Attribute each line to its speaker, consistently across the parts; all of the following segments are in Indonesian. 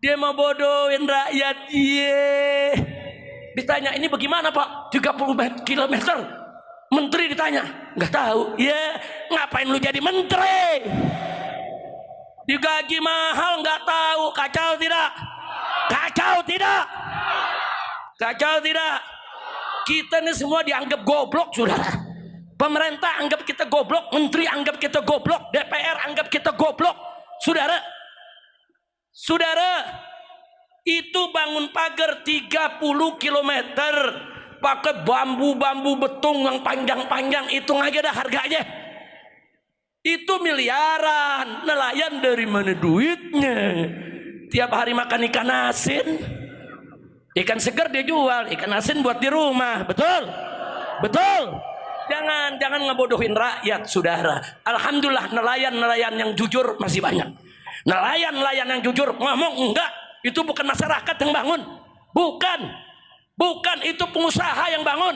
Speaker 1: Dia mau bodohin rakyat. Ditanya ini bagaimana Pak? 30 kilometer. Menteri ditanya, nggak tahu. Ngapain lu jadi menteri? Digaji mahal nggak tahu. Kacau tidak? Kacau tidak? Kacau tidak? Kita ini semua dianggap goblok, saudara. Pemerintah anggap kita goblok, menteri anggap kita goblok, DPR anggap kita goblok. Saudara, itu bangun pagar 30 km pakai bambu-bambu betung yang panjang-panjang, hitung aja dah harganya. Itu miliaran. Nelayan dari mana duitnya? Tiap hari makan ikan asin. Ikan segar dia jual, ikan asin buat di rumah. Betul? Betul? Jangan ngebodohin rakyat, saudara. Alhamdulillah nelayan yang jujur masih banyak. Nelayan yang jujur ngomong enggak, itu bukan masyarakat yang bangun. Bukan, itu pengusaha yang bangun.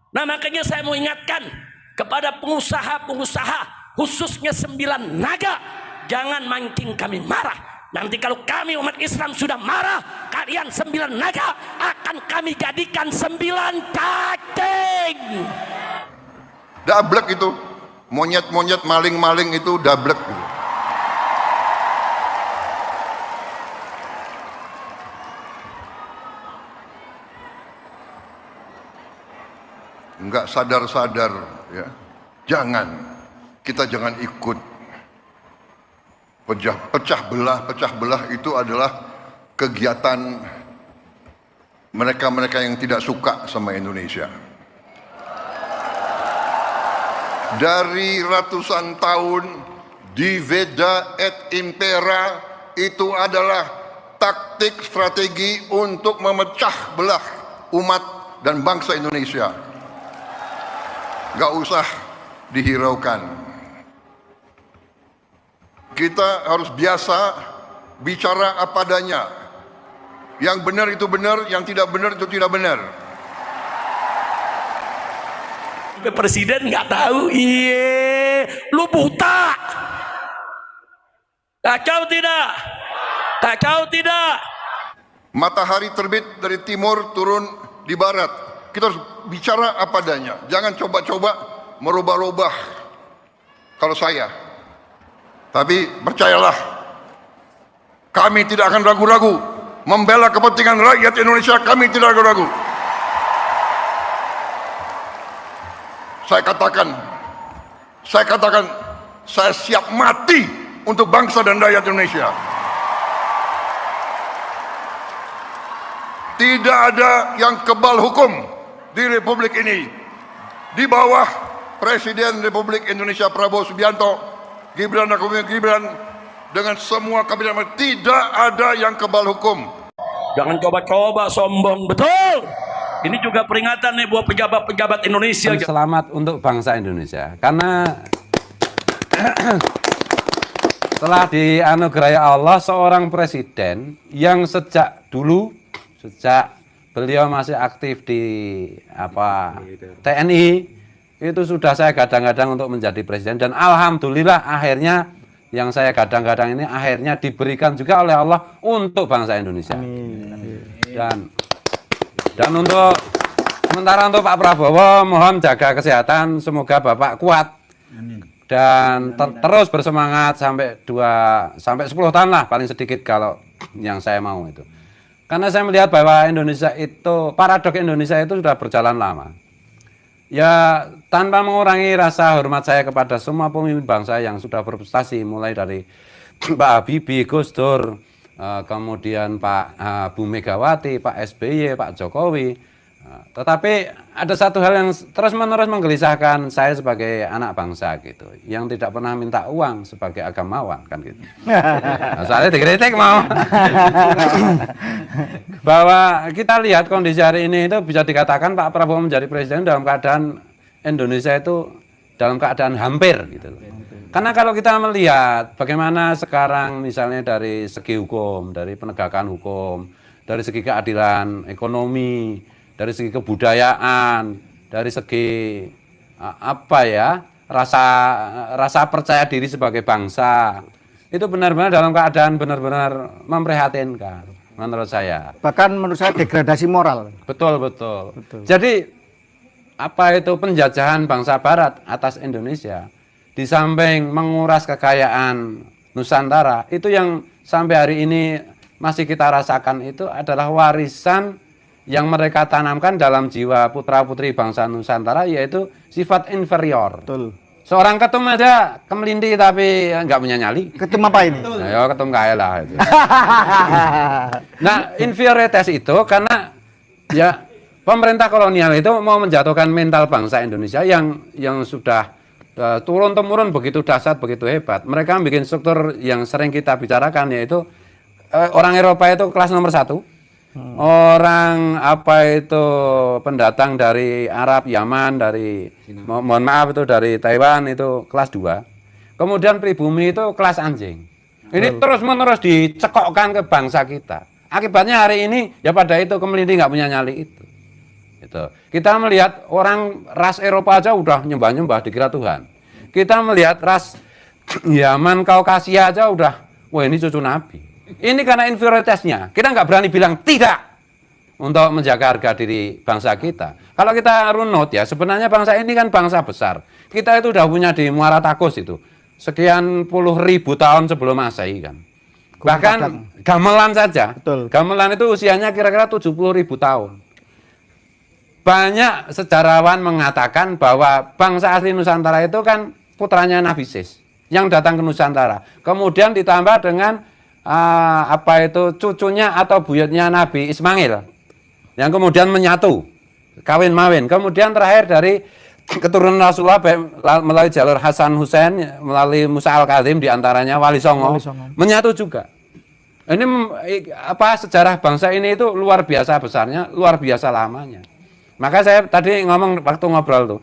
Speaker 1: Nah makanya saya mau ingatkan kepada pengusaha-pengusaha, khususnya 9 naga, jangan mancing kami marah. Nanti kalau kami umat Islam sudah marah, kalian 9 naga akan kami jadikan 9 cacing.
Speaker 2: Dablek itu, monyet-monyet, maling-maling itu dablek. Enggak sadar-sadar, ya. Kita jangan ikut pecah belah itu adalah kegiatan mereka-mereka yang tidak suka sama Indonesia. Dari ratusan tahun diveda et impera itu adalah taktik strategi untuk memecah belah umat dan bangsa Indonesia. Gak usah dihiraukan. Kita harus biasa bicara apa adanya. Yang benar itu benar, yang tidak benar itu tidak benar.
Speaker 1: Presiden nggak tahu, lu buta. Kacau tidak? Kacau tidak?
Speaker 2: Matahari terbit dari timur, turun di barat. Kita harus bicara apa adanya. Jangan coba-coba merubah-rubah. Kalau saya, tapi percayalah, kami tidak akan ragu-ragu membela kepentingan rakyat Indonesia. Kami tidak ragu-ragu. Saya katakan, saya siap mati untuk bangsa dan rakyat Indonesia. Tidak ada yang kebal hukum di Republik ini. Di bawah Presiden Republik Indonesia Prabowo Subianto, Gibran Rakabuming Gibran, dengan semua kabinet, tidak ada yang kebal hukum.
Speaker 1: Jangan coba-coba sombong, betul. Ini juga peringatan nih buat pejabat-pejabat Indonesia.
Speaker 3: Selamat untuk bangsa Indonesia, karena telah dianugerahi Allah seorang presiden yang sejak beliau masih aktif di TNI, itu sudah saya gadang-gadang untuk menjadi presiden, dan alhamdulillah akhirnya yang saya gadang-gadang ini akhirnya diberikan juga oleh Allah untuk bangsa Indonesia. Dan untuk sementara untuk Pak Prabowo, mohon jaga kesehatan, semoga Bapak kuat dan terus bersemangat sampai 10 tahun lah paling sedikit kalau yang saya mau itu. Karena saya melihat bahwa Indonesia itu, paradok Indonesia itu sudah berjalan lama. Ya, tanpa mengurangi rasa hormat saya kepada semua pemimpin bangsa yang sudah berprestasi, mulai dari Pak Habibie, Gus Dur, kemudian Pak Bu Megawati, Pak SBY, Pak Jokowi. Tetapi ada satu hal yang terus-menerus menggelisahkan saya sebagai anak bangsa gitu, yang tidak pernah minta uang sebagai agamawan kan gitu. Nah, soalnya dikritik mau. Bahwa kita lihat kondisi hari ini itu bisa dikatakan Pak Prabowo menjadi presiden dalam keadaan Indonesia itu dalam keadaan hampir gitu. Karena kalau kita melihat bagaimana sekarang misalnya dari segi hukum, dari penegakan hukum, dari segi keadilan ekonomi, dari segi kebudayaan, dari segi rasa percaya diri sebagai bangsa, itu benar-benar dalam keadaan benar-benar memprihatinkan menurut saya.
Speaker 4: Bahkan menurut saya degradasi moral.
Speaker 3: Betul. Jadi apa itu penjajahan bangsa Barat atas Indonesia, di samping menguras kekayaan Nusantara, itu yang sampai hari ini masih kita rasakan itu adalah warisan yang mereka tanamkan dalam jiwa putra-putri bangsa Nusantara, yaitu sifat inferior.
Speaker 4: Betul.
Speaker 3: Seorang ketum aja kemelindi tapi nggak punya nyali.
Speaker 4: Ketum apa ini?
Speaker 3: Nah, ya ketum kaya lah itu. Nah, inferioritas itu karena ya pemerintah kolonial itu mau menjatuhkan mental bangsa Indonesia yang sudah turun temurun begitu dahsyat, begitu hebat. Mereka bikin struktur yang sering kita bicarakan, yaitu orang Eropa itu kelas nomor 1. Orang apa itu pendatang dari Arab, Yaman, dari mohon maaf itu dari Taiwan itu kelas 2. Kemudian pribumi itu kelas anjing. Ini terus-menerus dicekokkan ke bangsa kita. Akibatnya hari ini ya pada itu kemelindi nggak punya nyali itu. Gitu. Kita melihat orang ras Eropa aja udah nyembah-nyembah dikira Tuhan. Kita melihat ras Yaman, Kaukasia aja udah, wah ini cucu Nabi. Ini karena inferioritasnya. Kita nggak berani bilang tidak untuk menjaga harga diri bangsa kita. Kalau kita runut ya, sebenarnya bangsa ini kan bangsa besar. Kita itu udah punya di Muara Takus itu sekian puluh ribu tahun sebelum Masehi kan. Bahkan gamelan saja.
Speaker 4: Betul.
Speaker 3: Gamelan itu usianya kira-kira 70.000 tahun. Banyak sejarawan mengatakan bahwa bangsa asli Nusantara itu kan putranya Nabi Sis yang datang ke Nusantara. Kemudian ditambah dengan apa itu cucunya atau buyutnya Nabi Ismail yang kemudian menyatu kawin mawin, kemudian terakhir dari keturunan Rasulullah melalui jalur Hasan Husain, melalui Musa Al-Kadzim, diantaranya Wali Songo menyatu juga. Ini apa sejarah bangsa ini itu luar biasa besarnya, luar biasa lamanya. Maka saya tadi ngomong waktu ngobrol tuh,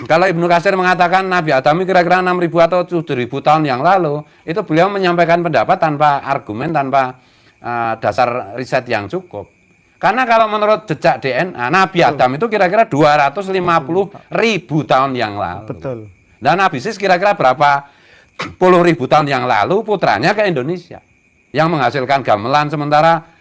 Speaker 3: kalau Ibnu Katsir mengatakan Nabi Adam kira-kira 6.000 atau 7.000 tahun yang lalu, itu beliau menyampaikan pendapat tanpa argumen, tanpa dasar riset yang cukup. Karena kalau menurut jejak DNA, Nabi Adam itu kira-kira 250.000 tahun yang lalu.
Speaker 4: Betul.
Speaker 3: Dan Nabi Sis kira-kira berapa puluh ribu tahun yang lalu putranya ke Indonesia, yang menghasilkan gamelan, sementara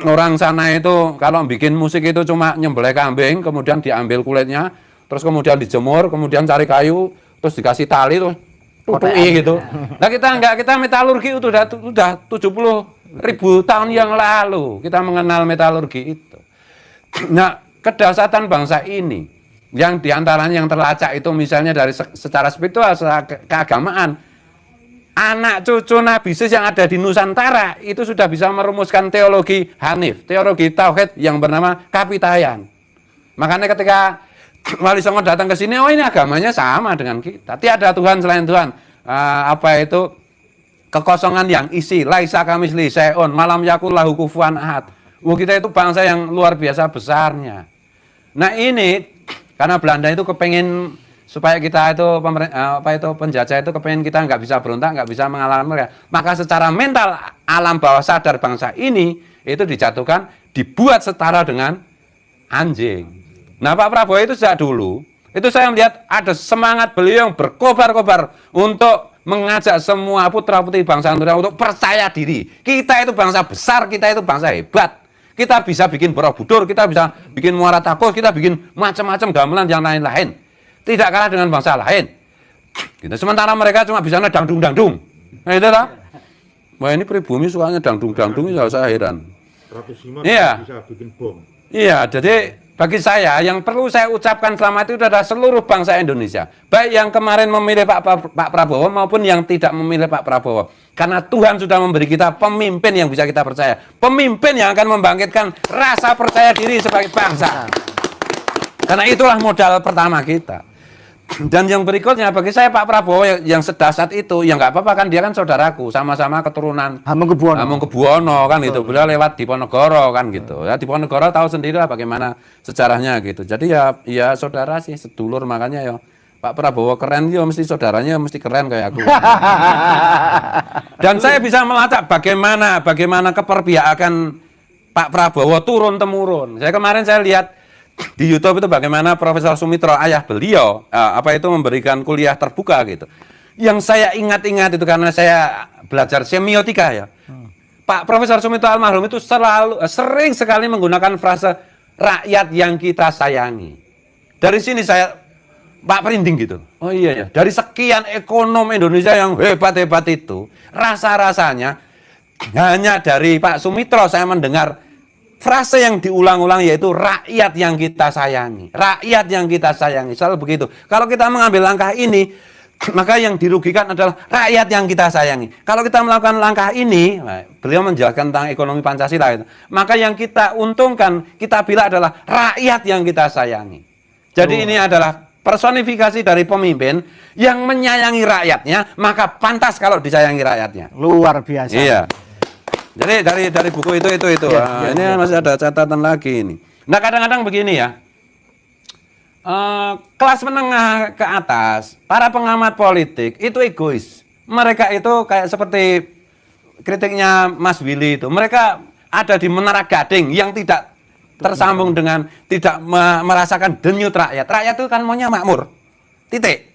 Speaker 3: orang sana itu kalau bikin musik itu cuma nyembelih kambing, kemudian diambil kulitnya, terus kemudian dijemur, kemudian cari kayu, terus dikasih tali, terus tutui gitu. Nah kita enggak, kita metalurgi itu sudah 70.000 tahun yang lalu kita mengenal metalurgi itu. Nah kedahsyatan bangsa ini yang diantaranya yang terlacak itu misalnya dari secara spiritual, secara keagamaan. Anak cucu Nabi Sis yang ada di Nusantara itu sudah bisa merumuskan teologi Hanif, teologi Tauhid yang bernama Kapitayan. Makanya ketika Wali Songo datang ke sini, oh ini agamanya sama dengan kita. Tiada Tuhan selain Tuhan. Apa itu kekosongan yang isi, laisa kamisli syai'un, malam yakul lahu kufuwan ahad. Kita itu bangsa yang luar biasa besarnya. Nah ini karena Belanda itu kepengen supaya kita itu penjajah itu kepengen kita nggak bisa berontak, nggak bisa mengalahkan mereka. Maka secara mental alam bawah sadar bangsa ini itu dijatuhkan, dibuat setara dengan anjing. Nah Pak Prabowo itu sejak dulu, itu saya melihat ada semangat beliau yang berkobar-kobar untuk mengajak semua putra-putri bangsa Indonesia untuk percaya diri. Kita itu bangsa besar, kita itu bangsa hebat. Kita bisa bikin Borobudur, kita bisa bikin Muara Takus, kita bikin macam-macam gamelan yang lain-lain. Tidak kalah dengan bangsa lain. Gitu. Sementara mereka cuma bisa dangdung-dangdung. Nah itu lah. Wah ini pribumi sukanya dangdung-dangdung, saya heran. Iya.
Speaker 5: Bisa bikin bom.
Speaker 3: Iya, jadi bagi saya yang perlu saya ucapkan selamat itu adalah seluruh bangsa Indonesia. Baik yang kemarin memilih Pak Prabowo maupun yang tidak memilih Pak Prabowo. Karena Tuhan sudah memberi kita pemimpin yang bisa kita percaya. Pemimpin yang akan membangkitkan rasa percaya diri sebagai bangsa. Karena itulah modal pertama kita. Dan yang berikutnya bagi saya Pak Prabowo yang sedasat itu, ya nggak apa-apa kan, dia kan saudaraku, sama-sama keturunan Hamengkubuwono kan gitu. Beliau lewat Diponegoro kan gitu. Ya Diponegoro tahu sendirilah bagaimana sejarahnya gitu. Jadi ya saudara sih, sedulur, makanya ya Pak Prabowo keren, ya mesti saudaranya mesti keren kayak aku. Dan saya bisa melacak bagaimana keperpihakan Pak Prabowo turun temurun. Kemarin saya lihat di YouTube itu bagaimana Profesor Sumitro, ayah beliau, memberikan kuliah terbuka gitu. Yang saya ingat-ingat itu karena saya belajar semiotika ya. Pak Profesor Sumito almarhum itu sering sekali menggunakan frase rakyat yang kita sayangi. Dari sini saya Pak Perinding gitu. Oh iya ya, dari sekian ekonom Indonesia yang hebat-hebat itu, rasa-rasanya hanya dari Pak Sumitro saya mendengar frase yang diulang-ulang yaitu rakyat yang kita sayangi. Rakyat yang kita sayangi, selalu begitu. Kalau kita mengambil langkah ini, maka yang dirugikan adalah rakyat yang kita sayangi. Kalau kita melakukan langkah ini, beliau menjelaskan tentang ekonomi Pancasila itu, maka yang kita untungkan, kita bilang adalah rakyat yang kita sayangi. Jadi ini adalah personifikasi dari pemimpin yang menyayangi rakyatnya, maka pantas kalau disayangi rakyatnya.
Speaker 4: Luar biasa.
Speaker 3: Iya. Jadi dari buku itu. Ini masih ada catatan lagi ini. Nah kadang-kadang begini ya. Kelas menengah ke atas, para pengamat politik itu egois. Mereka itu kayak seperti kritiknya Mas Willy itu. Mereka ada di Menara Gading yang tidak tersambung dengan, tidak merasakan denyut rakyat. Rakyat itu kan maunya makmur. Titik.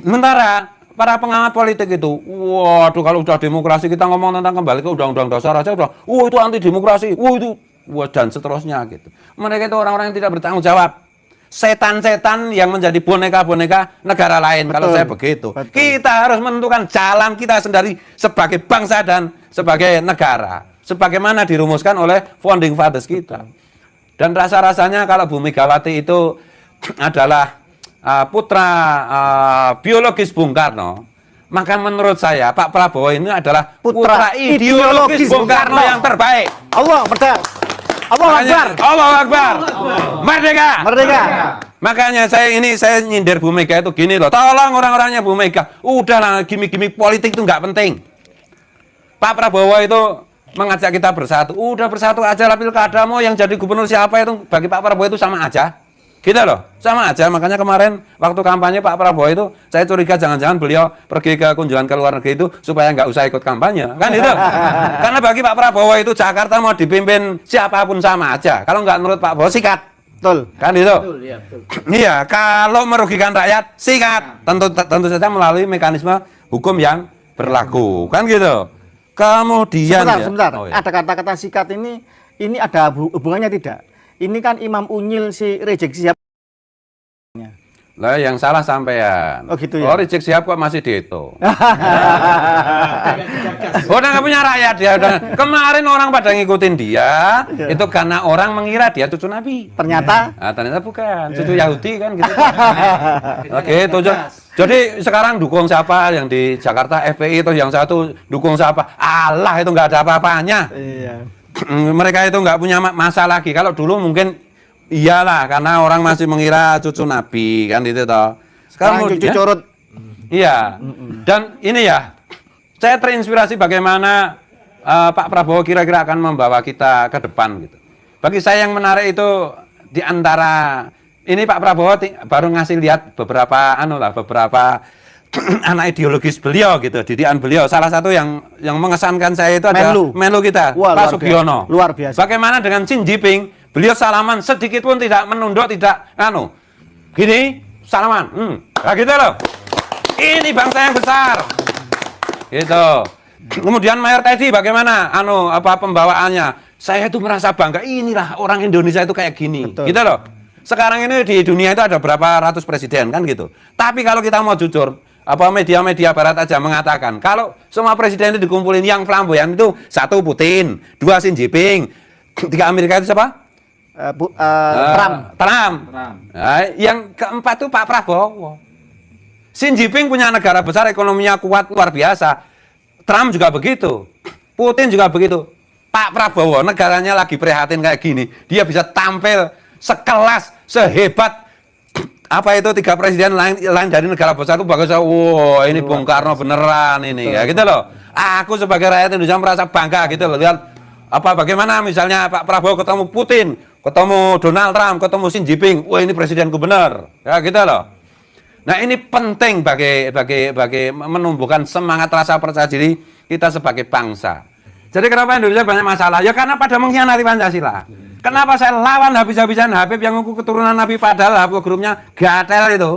Speaker 3: Sementara para pengamat politik itu, waduh kalau udah demokrasi kita ngomong tentang kembali ke undang-undang dasar aja udah, itu anti demokrasi, itu, dan seterusnya gitu. Mereka itu orang-orang yang tidak bertanggung jawab. Setan-setan yang menjadi boneka-boneka negara lain. Betul, kalau saya begitu. Betul. Kita harus menentukan jalan kita sendiri sebagai bangsa dan sebagai negara. Sebagaimana dirumuskan oleh founding fathers kita. Dan rasa-rasanya kalau Bu Megawati itu adalah putra biologis Bung Karno, maka menurut saya Pak Prabowo ini adalah putra ideologis Bung Karno yang terbaik.
Speaker 4: Allah Akbar.
Speaker 3: Allah Akbar. Merdeka.
Speaker 4: Merdeka.
Speaker 3: Makanya saya nyindir Bu Mega itu gini loh. Tolong orang-orangnya Bu Mega. Udahlah gimmick-gimmick politik itu nggak penting. Pak Prabowo itu mengajak kita bersatu. Udah bersatu aja lah pilkada, mau yang jadi gubernur siapa itu bagi Pak Prabowo itu sama aja. Gitu loh, sama aja. Makanya kemarin waktu kampanye Pak Prabowo itu saya curiga jangan-jangan beliau pergi ke kunjungan ke luar negeri itu supaya nggak usah ikut kampanye, kan itu? Karena bagi Pak Prabowo itu Jakarta mau dipimpin siapapun sama aja. Kalau nggak menurut Pak Prabowo sikat,
Speaker 4: betul,
Speaker 3: kan itu? Betul, iya, betul. Iya, kalau merugikan rakyat sikat, tentu saja melalui mekanisme hukum yang berlaku, kan gitu. Kemudian
Speaker 4: sebentar.
Speaker 3: Oh, iya.
Speaker 4: Ada kata-kata sikat ini ada hubungannya tidak? Ini kan Imam Unyil si Rizik Syihab.
Speaker 3: Lah yang salah sampean.
Speaker 4: Oh gitu ya.
Speaker 3: Oh Rizik Syihab kok masih dihitung. Udah nggak punya rakyat dia. Udah. Kemarin orang pada ngikutin dia, itu karena orang mengira dia cucu Nabi.
Speaker 4: Ternyata?
Speaker 3: Nah, ternyata bukan, cucu Yahudi kan gitu. Oke, jadi sekarang dukung siapa yang di Jakarta FPI itu, yang satu dukung siapa? Allah itu nggak ada apa-apanya. Iya. Mereka itu nggak punya masa lagi. Kalau dulu mungkin iyalah karena orang masih mengira cucu Nabi kan itu toh.
Speaker 4: Sekarang cucu curut.
Speaker 3: Iya. Dan ini ya, saya terinspirasi bagaimana Pak Prabowo kira-kira akan membawa kita ke depan gitu. Bagi saya yang menarik itu di antara ini Pak Prabowo baru ngasih lihat beberapa beberapa anak ideologis beliau gitu, didikan beliau. Salah satu yang mengesankan saya itu adalah Menlu kita, Pak Sugiono.
Speaker 4: Luar biasa.
Speaker 3: Bagaimana dengan Xi Jinping? Beliau salaman sedikit pun tidak menunduk, tidak gini salaman. Nah gitu loh. Ini bangsa yang besar. Gitu. Kemudian Mayor Teddy bagaimana pembawaannya? Saya itu merasa bangga, inilah orang Indonesia itu kayak gini. Betul. Gitu loh. Sekarang ini di dunia itu ada berapa ratus presiden kan gitu. Tapi kalau kita mau jujur, media-media barat aja mengatakan kalau semua presiden itu dikumpulin yang flamboyan itu 1 Putin, 2 Xi Jinping, 3 Amerika itu siapa? Trump. Nah, yang keempat itu Pak Prabowo. Xi Jinping punya negara besar, ekonominya kuat luar biasa. Trump juga begitu. Putin juga begitu. Pak Prabowo negaranya lagi prihatin kayak gini, dia bisa tampil sekelas, sehebat itu 3 presiden lain dari negara besar itu bagus. Wow, ini Bung Karno beneran ini ya gitu loh. Aku sebagai rakyat Indonesia merasa bangga gitu loh. Lihat bagaimana misalnya Pak Prabowo ketemu Putin, ketemu Donald Trump, ketemu Xi Jinping. Wah, ini presidenku bener. Ya gitu loh. Nah, ini penting bagi menumbuhkan semangat rasa percaya diri kita sebagai bangsa. Jadi kenapa Indonesia banyak masalah? Ya karena pada mengkhianati Pancasila. Kenapa saya lawan habis-habisan Habib yang ngaku keturunan Nabi padahal grupnya gatel itu?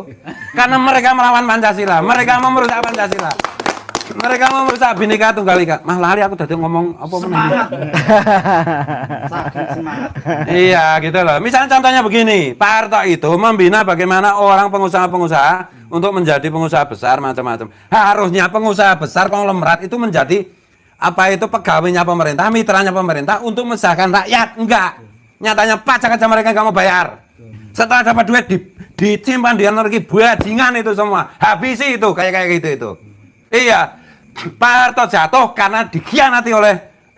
Speaker 3: Karena mereka melawan Pancasila, mereka mau merusak Pancasila. Mereka mau merusak Bhinneka Tunggal Ika. Mah lali aku tadi ngomong apa
Speaker 5: Semangat. Semangat.
Speaker 3: Iya gitu loh. Misalnya contohnya begini, Pak Harto itu membina bagaimana orang pengusaha-pengusaha untuk menjadi pengusaha besar macam-macam. Harusnya pengusaha besar konglomerat itu menjadi apa itu pegawainya pemerintah, mitranya pemerintah untuk mengusahakan rakyat. Enggak. Nyatanya pajak aja mereka nggak mau bayar. Setelah dapat duit disimpan di energi bajingan itu semua. Habisi itu kayak gitu itu. Iya. Pak Harto jatuh karena dikhianati oleh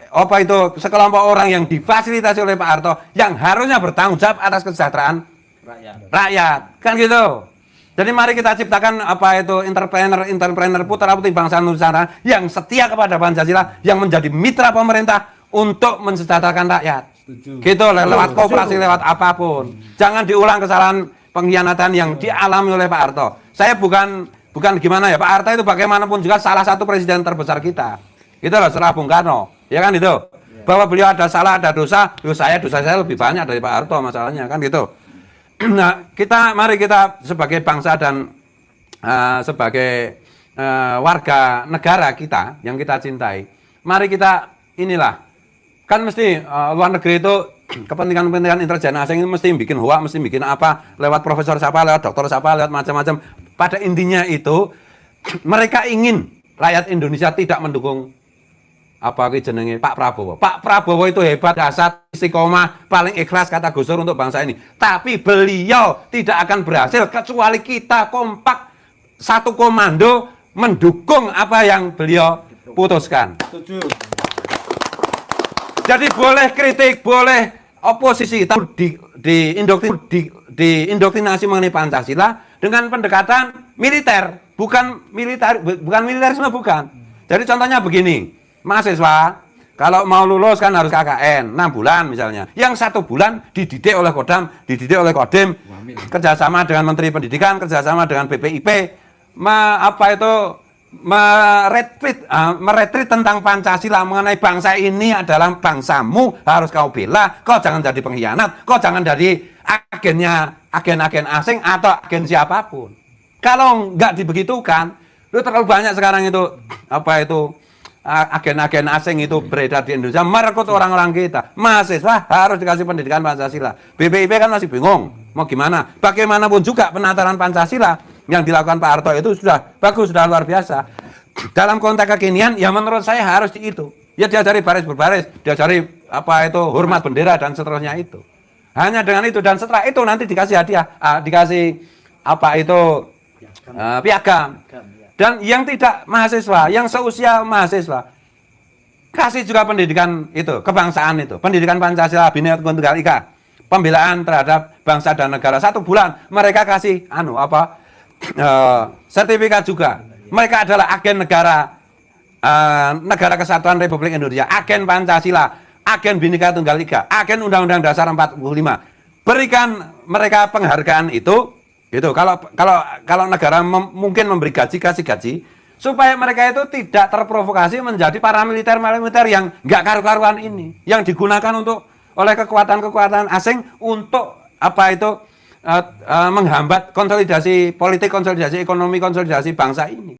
Speaker 3: apa itu sekelompok orang yang difasilitasi oleh Pak Harto yang harusnya bertanggung jawab atas kesejahteraan rakyat. Kan gitu. Jadi mari kita ciptakan apa itu entrepreneur putra-putri bangsa Nusantara yang setia kepada Pancasila, yang menjadi mitra pemerintah untuk mensejahterakan rakyat. Gitu lewat koperasi, lewat apapun. Jangan diulang kesalahan pengkhianatan yang dialami oleh Pak Harto. Saya bukan gimana ya, Pak Harto itu bagaimanapun juga salah satu presiden terbesar kita. Gitu loh, setelah Bung Karno. Ya kan itu. Bahwa beliau ada salah, ada dosa, dosa saya lebih banyak dari Pak Harto masalahnya kan gitu. Nah, mari kita sebagai bangsa dan sebagai warga negara kita yang kita cintai, mari kita inilah kan mesti luar negeri itu kepentingan intelijen asing itu mesti bikin hoax, mesti bikin apa lewat profesor siapa, lewat dokter siapa, lewat macam-macam. Pada intinya itu mereka ingin rakyat Indonesia tidak mendukung apa jenenge Pak Prabowo. Pak Prabowo itu hebat, dasar, istiqomah, paling ikhlas kata Gus Dur untuk bangsa ini. Tapi beliau tidak akan berhasil kecuali kita kompak satu komando mendukung apa yang beliau putuskan. Jadi boleh kritik, boleh oposisi, tapi diindoktrinasi mengenai Pancasila dengan pendekatan militer, bukan militerisme bukan. Jadi contohnya begini. Mahasiswa kalau mau lulus kan harus KKN 6 bulan misalnya. Yang 1 bulan dididik oleh Kodam, dididik oleh Kodim, kerjasama dengan Menteri Pendidikan, kerjasama dengan BPIP, meretreat tentang Pancasila mengenai bangsa ini adalah bangsamu, harus kau bela. Kau jangan jadi pengkhianat, kau jangan jadi agen asing atau agen siapapun. Kalau nggak dibegitukan, lu terlalu banyak sekarang itu apa itu agen-agen asing itu beredar di Indonesia merekrut orang-orang kita. Mahasiswa harus dikasih pendidikan Pancasila. BPIP kan masih bingung mau gimana. Bagaimanapun juga penataran Pancasila yang dilakukan Pak Harto itu sudah bagus, sudah luar biasa. Dalam konteks kekinian ya menurut saya harus itu. Ya diajari baris berbaris, diajari apa itu hormat bendera dan seterusnya itu. Hanya dengan itu dan setelah itu nanti dikasih hadiah, dikasih apa itu piagam. Dan yang tidak mahasiswa, yang seusia mahasiswa, kasih juga pendidikan itu, kebangsaan itu, pendidikan Pancasila, Bhinneka Tunggal Ika, pembelaan terhadap bangsa dan negara 1 bulan, mereka kasih sertifikat juga. Mereka adalah agen negara Kesatuan Republik Indonesia, agen Pancasila, agen Bhinneka Tunggal Ika, agen Undang-Undang Dasar 45. Berikan mereka penghargaan itu, gitu. Kalau negara mungkin memberi gaji, kasih gaji, supaya mereka itu tidak terprovokasi menjadi paramiliter yang nggak karu-karuan ini, yang digunakan oleh kekuatan-kekuatan asing untuk apa itu menghambat konsolidasi politik, konsolidasi ekonomi, konsolidasi bangsa ini.